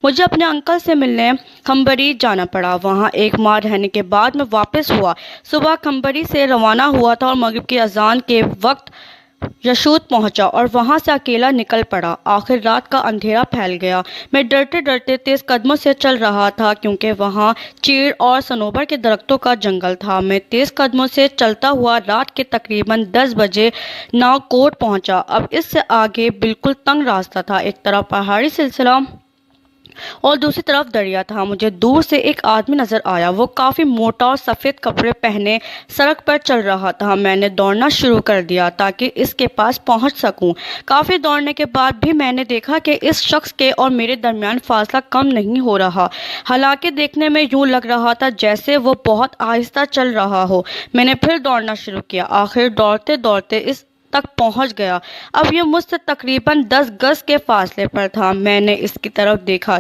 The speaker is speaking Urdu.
مجھے اپنے انکل سے ملنے کھمبری جانا پڑا۔ وہاں ایک ماہ رہنے کے بعد میں واپس ہوا۔ صبح کھمبری سے روانہ ہوا تھا اور مغرب کی اذان کے وقت یشود پہنچا اور وہاں سے اکیلا نکل پڑا۔ آخر رات کا اندھیرا پھیل گیا۔ میں ڈرتے ڈرتے تیز قدموں سے چل رہا تھا کیونکہ وہاں چیڑ اور صنوبر کے درختوں کا جنگل تھا۔ میں تیز قدموں سے چلتا ہوا رات کے تقریباً 10 بجے ناوکوٹ پہنچا۔ اب اس سے آگے بالکل تنگ راستہ تھا، ایک طرف پہاڑی سلسلہ اور دوسری طرف دریا تھا۔ مجھے دور سے ایک آدمی نظر آیا۔ وہ کافی موٹا اور سفید کپڑے پہنے سڑک پر چل رہا تھا۔ میں نے دوڑنا شروع کر دیا تاکہ اس کے پاس پہنچ سکوں۔ کافی دوڑنے کے بعد بھی میں نے دیکھا کہ اس شخص کے اور میرے درمیان فاصلہ کم نہیں ہو رہا، حالانکہ دیکھنے میں یوں لگ رہا تھا جیسے وہ بہت آہستہ چل رہا ہو۔ میں نے پھر دوڑنا شروع کیا۔ آخر دوڑتے دوڑتے اس تک پہنچ گیا۔ اب یہ مجھ سے تقریباً 10 گز کے فاصلے پر تھا۔ میں نے اس کی طرف دیکھا۔